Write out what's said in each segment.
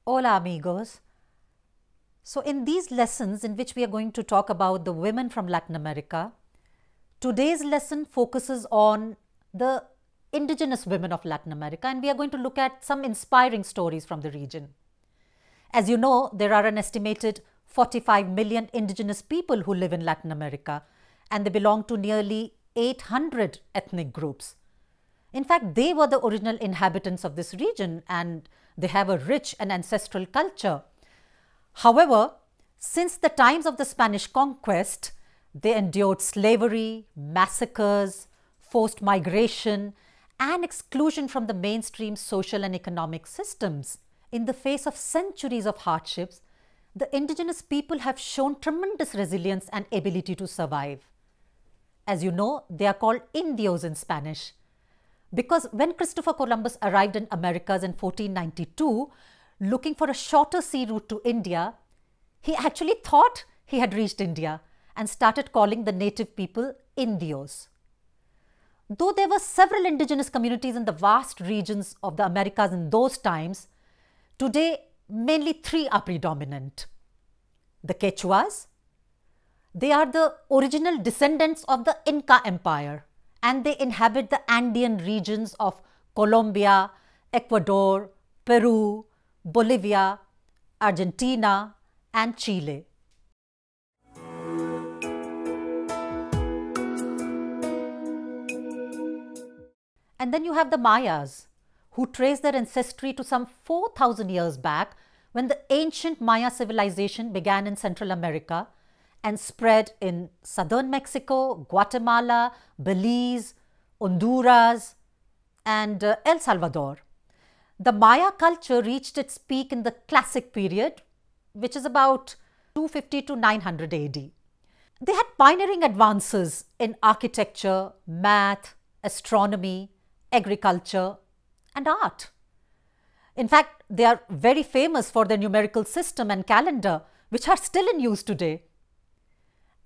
Hola amigos. So in these lessons in which we are going to talk about the women from Latin America, today's lesson focuses on the indigenous women of Latin America, and we are going to look at some inspiring stories from the region. As you know, there are an estimated 45 million indigenous people who live in Latin America, and they belong to nearly 800 ethnic groups. In fact, they were the original inhabitants of this region and they have a rich and ancestral culture. However, since the times of the Spanish conquest, they endured slavery, massacres, forced migration, and exclusion from the mainstream social and economic systems. In the face of centuries of hardships, the indigenous people have shown tremendous resilience and ability to survive. As you know, they are called indios in Spanish. Because when Christopher Columbus arrived in Americas in 1492, looking for a shorter sea route to India, he actually thought he had reached India and started calling the native people indios. Though there were several indigenous communities in the vast regions of the Americas in those times, today mainly three are predominant. The Quechuas, they are the original descendants of the Inca Empire, and they inhabit the Andean regions of Colombia, Ecuador, Peru, Bolivia, Argentina, and Chile. And then you have the Mayas, who trace their ancestry to some 4,000 years back when the ancient Maya civilization began in Central America and spread in southern Mexico, Guatemala, Belize, Honduras, and El Salvador. The Maya culture reached its peak in the Classic period, which is about 250 to 900 AD. They had pioneering advances in architecture, math, astronomy, agriculture, and art. In fact, they are very famous for their numerical system and calendar, which are still in use today.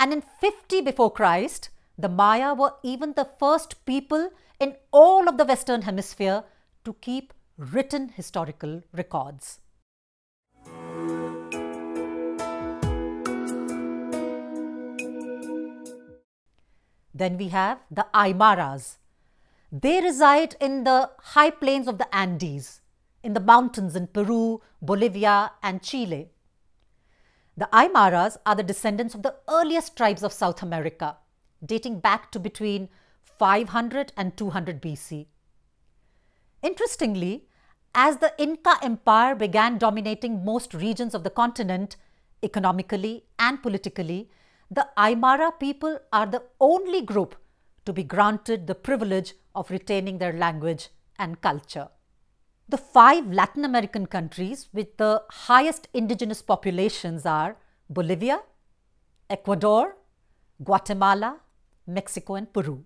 And in 50 before Christ, the Maya were even the first people in all of the Western Hemisphere to keep written historical records. Then we have the Aymaras. They reside in the high plains of the Andes, in the mountains in Peru, Bolivia, and Chile. The Aymaras are the descendants of the earliest tribes of South America, dating back to between 500 and 200 BC. Interestingly, as the Inca Empire began dominating most regions of the continent, economically and politically, the Aymara people are the only group to be granted the privilege of retaining their language and culture. The 5 Latin American countries with the highest indigenous populations are Bolivia, Ecuador, Guatemala, Mexico, and Peru.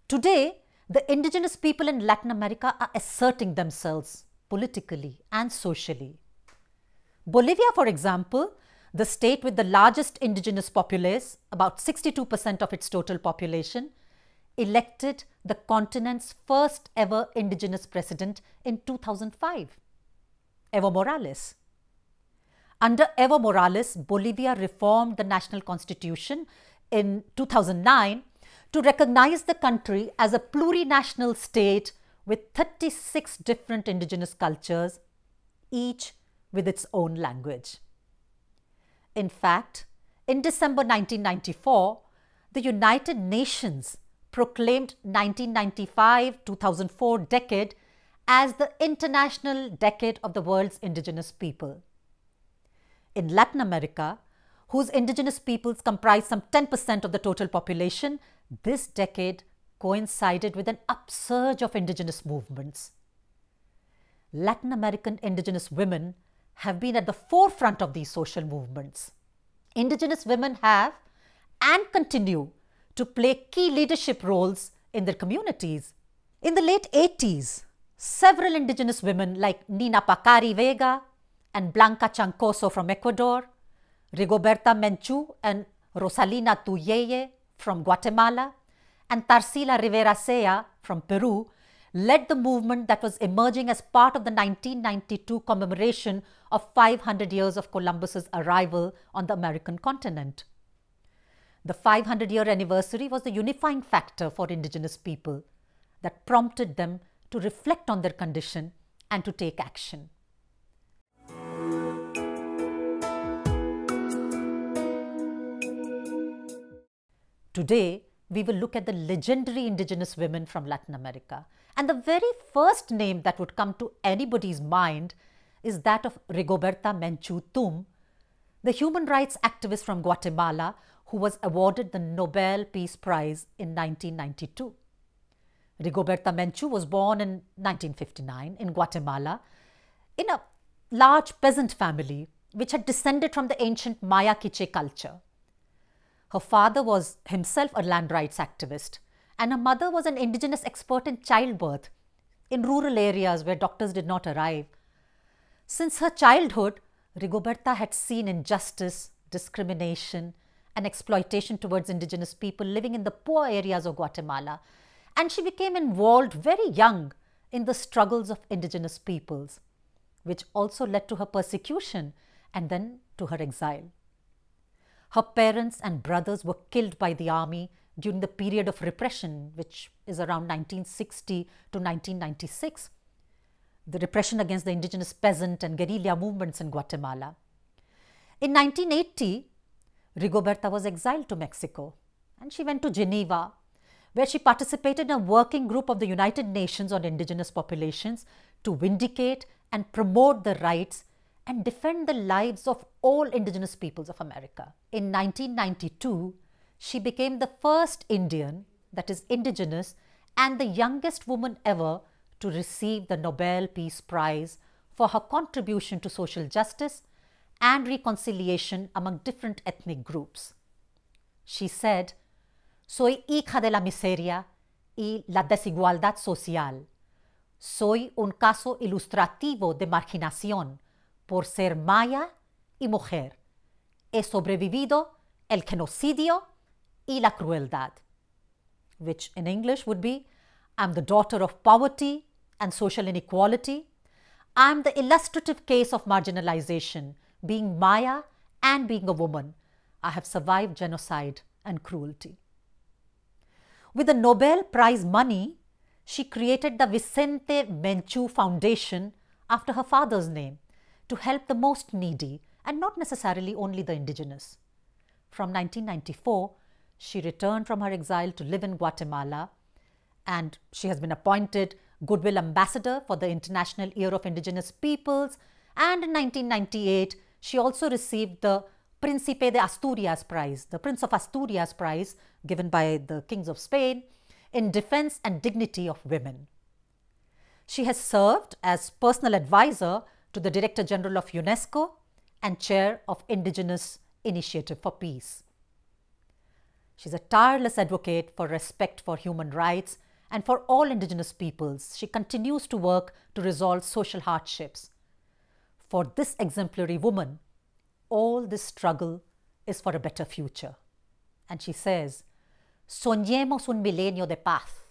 Today, the indigenous people in Latin America are asserting themselves politically and socially. Bolivia, for example, the state with the largest indigenous populace, about 62% of its total population, elected the continent's first ever indigenous president in 2005, Evo Morales. Under Evo Morales, Bolivia reformed the national constitution in 2009 to recognize the country as a plurinational state with 36 different indigenous cultures, each with its own language. In fact, in December 1994, the United Nations proclaimed 1995-2004 decade as the International Decade of the World's Indigenous People. In Latin America, whose indigenous peoples comprise some 10% of the total population, this decade coincided with an upsurge of indigenous movements. Latin American indigenous women have been at the forefront of these social movements. Indigenous women have and continue to play key leadership roles in their communities. In the late 80s, several indigenous women like Nina Pacari Vega and Blanca Chancoso from Ecuador, Rigoberta Menchú and Rosalina Tuyuc from Guatemala, and Tarcila Rivera Zea from Peru led the movement that was emerging as part of the 1992 commemoration of 500 years of Columbus's arrival on the American continent. The 500-year anniversary was the unifying factor for indigenous people that prompted them to reflect on their condition and to take action. Today, we will look at the legendary indigenous women from Latin America. And the very first name that would come to anybody's mind is that of Rigoberta Menchú, the human rights activist from Guatemala who was awarded the Nobel Peace Prize in 1992. Rigoberta Menchú was born in 1959 in Guatemala in a large peasant family which had descended from the ancient Maya-Quiché culture. Her father was himself a land rights activist, and her mother was an indigenous expert in childbirth in rural areas where doctors did not arrive. Since her childhood, Rigoberta had seen injustice, discrimination, and exploitation towards indigenous people living in the poor areas of Guatemala, and she became involved very young in the struggles of indigenous peoples, which also led to her persecution and then to her exile. Her parents and brothers were killed by the army during the period of repression, which is around 1960 to 1996, the repression against the indigenous peasant and guerrilla movements in Guatemala. In 1980, Rigoberta was exiled to Mexico, and she went to Geneva, where she participated in a working group of the United Nations on indigenous populations to vindicate and promote the rights and defend the lives of all indigenous peoples of America. In 1992, she became the first Indian, that is indigenous, and the youngest woman ever to receive the Nobel Peace Prize for her contribution to social justice and reconciliation among different ethnic groups. She said, "Soy hija de la miseria y la desigualdad social. Soy un caso ilustrativo de marginación por ser maya y mujer. He sobrevivido el genocidio y la crueldad." Which in English would be, "I'm the daughter of poverty and social inequality. I'm the illustrative case of marginalization, being Maya and being a woman. I have survived genocide and cruelty." With the Nobel Prize money, she created the Vicente Menchu Foundation after her father's name to help the most needy and not necessarily only the indigenous. From 1994, she returned from her exile to live in Guatemala, and she has been appointed Goodwill Ambassador for the International Year of Indigenous Peoples, and in 1998, she also received the Príncipe de Asturias Prize, the Prince of Asturias Prize given by the Kings of Spain, in defense and dignity of women. She has served as personal advisor to the Director General of UNESCO and Chair of Indigenous Initiative for Peace. She's a tireless advocate for respect for human rights and for all indigenous peoples. She continues to work to resolve social hardships. For this exemplary woman, all this struggle is for a better future. And she says, "Soñemos un milenio de paz,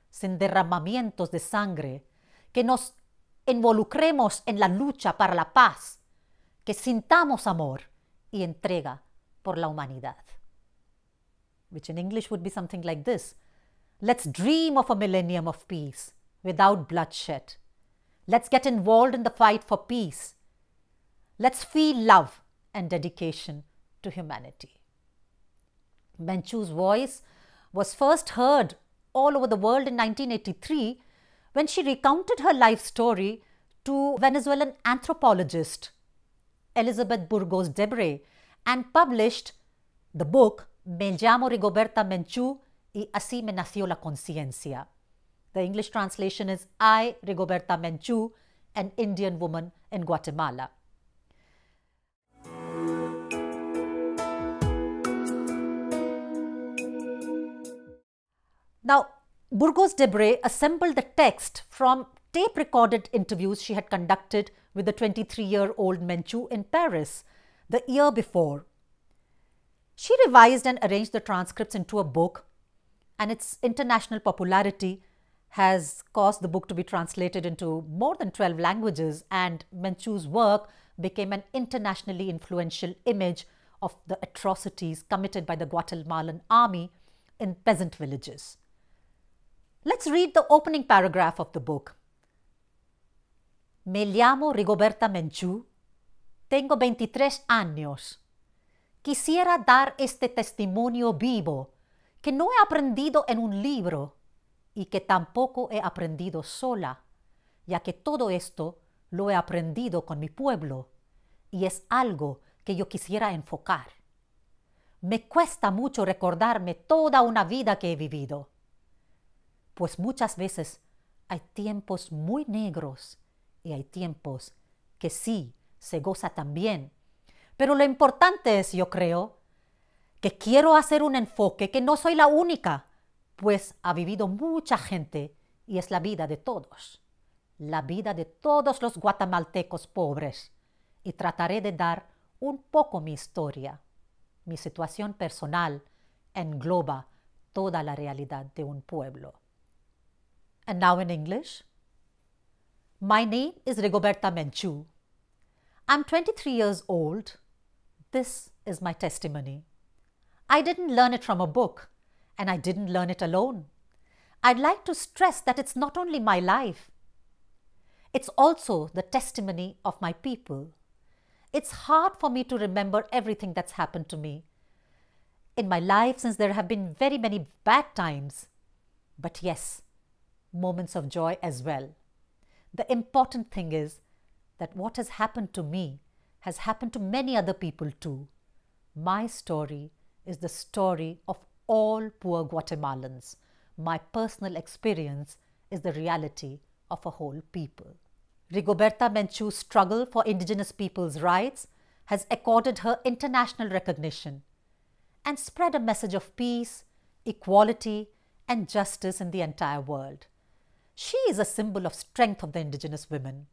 sin derramamientos de sangre, que nos involucremos en la lucha para la paz, que sintamos amor y entrega por la humanidad." Which in English would be something like this: "Let's dream of a millennium of peace without bloodshed. Let's get involved in the fight for peace. Let's feel love and dedication to humanity." Menchu's voice was first heard all over the world in 1983 when she recounted her life story to Venezuelan anthropologist Elizabeth Burgos Debre and published the book Me llamo Rigoberta Menchú y así me nació la conciencia. The English translation is I, Rigoberta Menchú, an Indian woman in Guatemala. Now, Burgos Debre assembled the text from tape-recorded interviews she had conducted with the 23-year-old Menchú in Paris the year before. She revised and arranged the transcripts into a book, and its international popularity has caused the book to be translated into more than 12 languages, and Menchú's work became an internationally influential image of the atrocities committed by the Guatemalan army in peasant villages. Let's read the opening paragraph of the book. Me llamo Rigoberta Menchú. Tengo 23 años. Quisiera dar este testimonio vivo que no he aprendido en un libro y que tampoco he aprendido sola, ya que todo esto lo he aprendido con mi pueblo y es algo que yo quisiera enfocar. Me cuesta mucho recordarme toda una vida que he vivido, pues muchas veces hay tiempos muy negros y hay tiempos que sí se goza también. Pero lo importante es, yo creo, que quiero hacer un enfoque que no soy la única, pues ha vivido mucha gente y es la vida de todos, la vida de todos los guatemaltecos pobres, y trataré de dar un poco mi historia. Mi situación personal engloba toda la realidad de un pueblo. And now in English. My name is Rigoberta Menchú. I'm 23 years old. This is my testimony. I didn't learn it from a book, and I didn't learn it alone. I'd like to stress that it's not only my life. It's also the testimony of my people. It's hard for me to remember everything that's happened to me in my life, since there have been very many bad times. But yes, moments of joy as well. The important thing is that what has happened to me has happened to many other people too. My story is the story of all poor Guatemalans. My personal experience is the reality of a whole people. Rigoberta Menchú's struggle for indigenous people's rights has accorded her international recognition and spread a message of peace, equality, and justice in the entire world. She is a symbol of strength of the indigenous women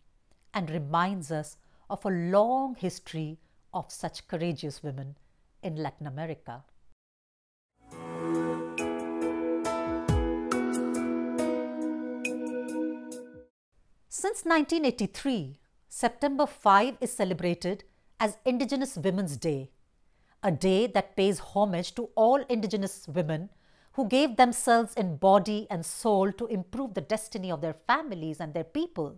and reminds us of a long history of such courageous women in Latin America. Since 1983, September 5 is celebrated as Indigenous Women's Day, a day that pays homage to all indigenous women who gave themselves in body and soul to improve the destiny of their families and their people.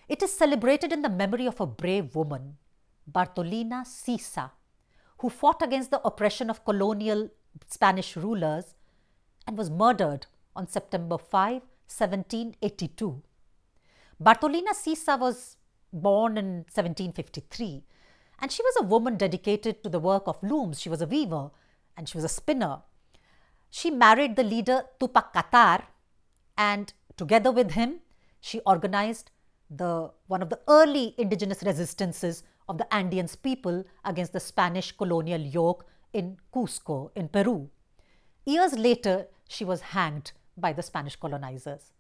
It is celebrated in the memory of a brave woman, Bartolina Sisa, who fought against the oppression of colonial Spanish rulers and was murdered on September 5, 1782. Bartolina Sisa was born in 1753, and she was a woman dedicated to the work of looms. She was a weaver and she was a spinner. She married the leader Tupac, and together with him, she organized one of the early indigenous resistances of the Andeans people against the Spanish colonial yoke in Cusco, in Peru. Years later, she was hanged by the Spanish colonizers,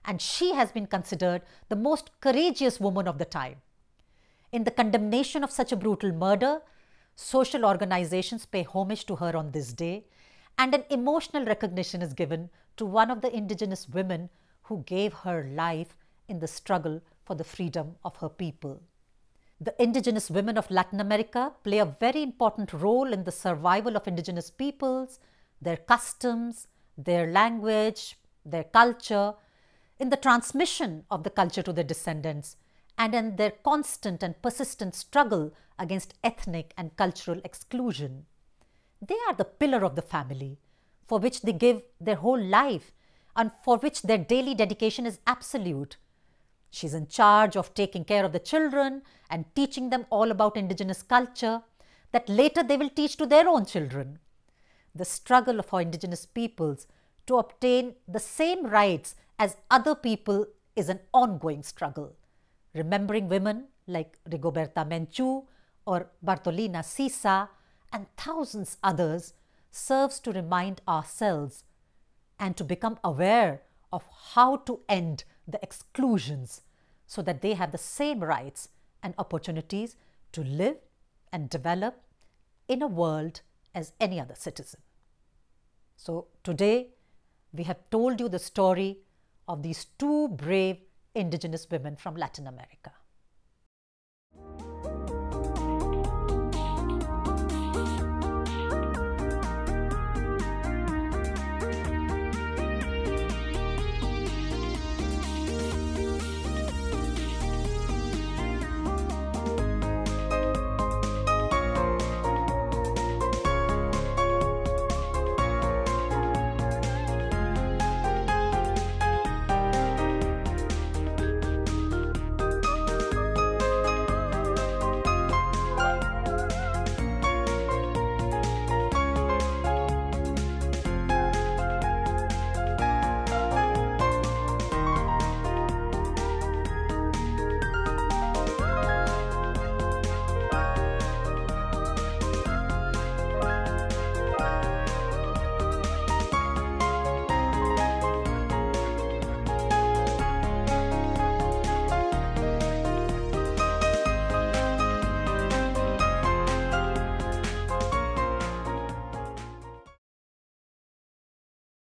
and she has been considered the most courageous woman of the time. In the condemnation of such a brutal murder, social organizations pay homage to her on this day, and an emotional recognition is given to one of the indigenous women who gave her life in the struggle for the freedom of her people. The indigenous women of Latin America play a very important role in the survival of indigenous peoples, their customs, their language, their culture, in the transmission of the culture to their descendants, and in their constant and persistent struggle against ethnic and cultural exclusion. They are the pillar of the family, for which they give their whole life and for which their daily dedication is absolute. She's in charge of taking care of the children and teaching them all about indigenous culture that later they will teach to their own children. The struggle of our indigenous peoples to obtain the same rights as other people is an ongoing struggle. Remembering women like Rigoberta Menchú or Bartolina Sisa and thousands others serves to remind ourselves and to become aware of how to end the exclusions so that they have the same rights and opportunities to live and develop in a world as any other citizen. So today we have told you the story of these two brave indigenous women from Latin America.